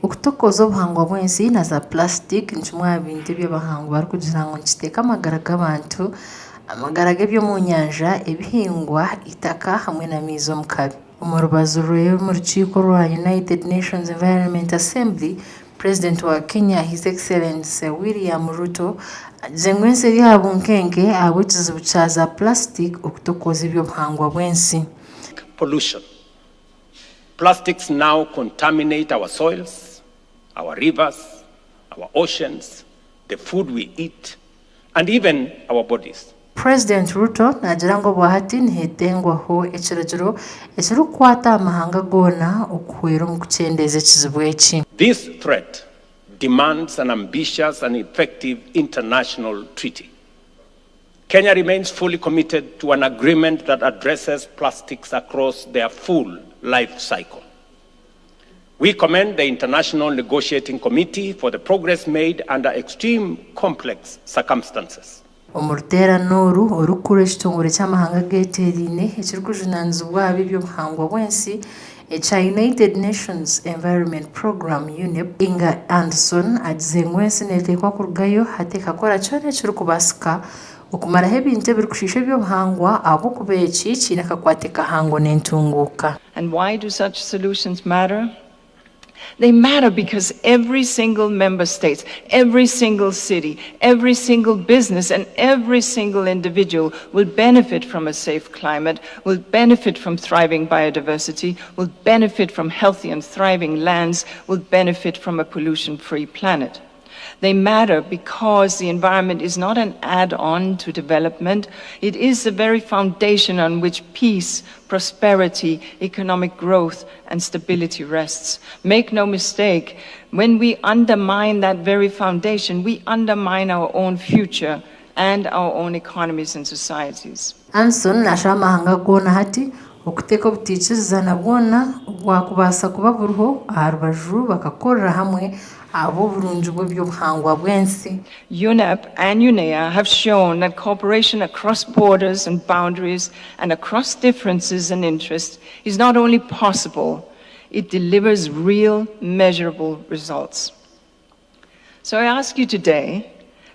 okutokoza obuhangwa bw'ensi na za plastic nikimwe bintu by'abahangwa barikugira ngu nikiteeka amagara g'abantu, amagara g'ebyomu nyanja, ebihingwa, itaka hamwe n'amaizi omu kabi. Omu rubaju mu rukiiko rwa United Nations Environment Assembly, President wa Kenya His Excellency William Ruto agize ngu ensi eri aha bunkenke ahabw'ekizibu kya za plastic okutokoza eby'obuhangwa bw'ensi. Pollution. Plastics now contaminate our soils, our rivers, our oceans, the food we eat, and even our bodies. President Ruto nagira ngu bwahati nihetengwaho ekiragiro ekirikukwata amahanga goona okuhwera omu kukyendeza ekizibu eki. This threat demands an ambitious and effective international treaty. Kenya remains fully committed to an agreement that addresses plastics across their full life cycle. We commend the International Negotiating Committee for the progress made under extreme complex circumstances. Omuruteerano oru orukuru ekitongole ky'amahanga geeteriine ekirikujunaanizibwa ab'ebyobuhangwa bw'ensi ekya United Nations Environment Program UNEP, Inga Anderson agize ngu ensi neeteekwa kurugayo hateekakora kyona ekirikubaasika okumaraho ebintu ebirikushiisha eby'obuhangwa ahabw'okuba eki kiine akakwate kahango n'entunguuka. And why do such solutions matter? They matter because every single member state, every single city, every single business, and every single individual will benefit from a safe climate, will benefit from thriving biodiversity, will benefit from healthy and thriving lands, will benefit from a pollution-free planet. They matter because the environment is not an add-on to development. It is the very foundation on which peace, prosperity, economic growth, and stability rests. Make no mistake, when we undermine that very foundation, we undermine our own future and our own economies and societies. Anson nasha amahanga goona hati okuteeka obutiikiriza na bwona bwakubaasa kuba buriho aha rubaju bakakorera hamwe ab'oburungi bw'ebyobuhangwa bw'ensi. UNEP and UNEA have shown that cooperation across borders and boundaries and across differences and interests is not only possible, it delivers real, measurable results. So I ask you today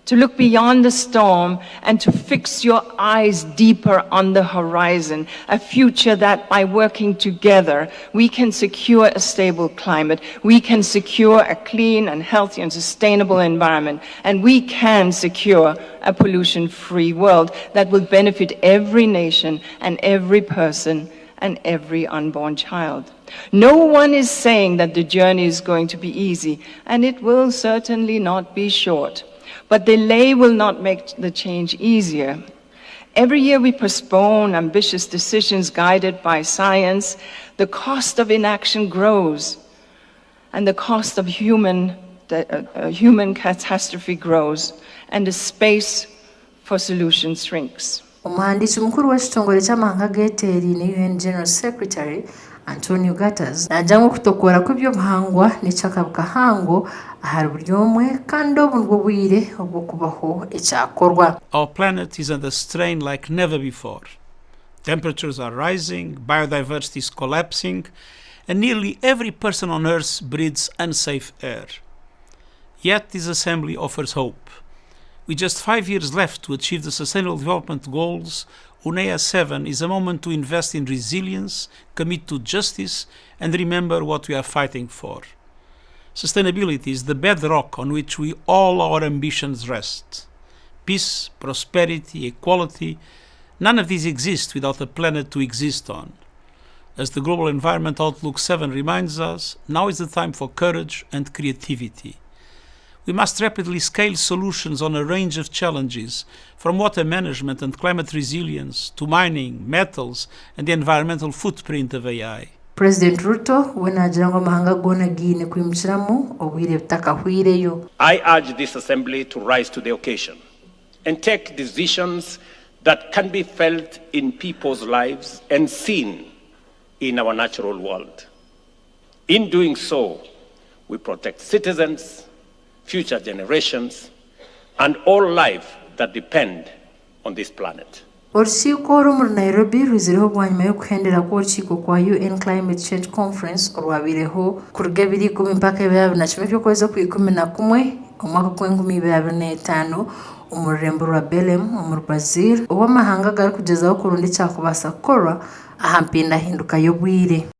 to look beyond the storm and to fix your eyes deeper on the horizon, a future that by working together, we can secure a stable climate, we can secure a clean and healthy and sustainable environment, and we can secure a pollution-free world that will benefit every nation and every person and every unborn child. No one is saying that the journey is going to be easy, and it will certainly not be short. But delay will not make the change easier. Every year we postpone ambitious decisions guided by science. The cost of inaction grows, and the cost of human catastrophe grows, and the space for solutions shrinks. Omuhandiisi mukuru w'ekitongole ky'amahanga geeteriine UN General Secretary Antonio Guterres nagira ngu okutokoora kw'ebyobuhangwa n'ekyakabu kahango ahari buri omwe kandi obu nibwo bwire obw'okubaho ekyakorwa. Our planet is under strain like never before. Temperatures are rising, biodiversity is collapsing, and nearly every person on Earth breathes unsafe air. Yet this assembly offers hope. With just 5 years left to achieve the Sustainable Development Goals, UNEA 7 is a moment to invest in resilience, commit to justice, and remember what we are fighting for. Sustainability is the bedrock on which all our ambitions rest. Peace, prosperity, equality, none of these exist without a planet to exist on. As the Global Environment Outlook 7 reminds us, now is the time for courage and creativity. We must rapidly scale solutions on a range of challenges, from water management and climate resilience to mining, metals, and the environmental footprint of AI. President Ruto wenagira ngu amahanga goona giine kwimukiramu obwire butakahwireyo. I urge this assembly to rise to the occasion and take decisions that can be felt in people's lives and seen in our natural world. In doing so, we protect citizens, future generations, and all life that depend on this planet. Orukiiko rumuri Nairobi rwizireho bwanyuma yo kuhendera kw'orukiiko kwa UN Climate Change Conference orwabireho kuruga 2010 mpaka 2011 by'okwezi kwa 11 omwaka gwa 2025 omu rurembo rwa Belem omu Brazil ow'amahanga gari kugezaho kurunda ekyakubasa kukorwa aha mpindahinduka y'obwire.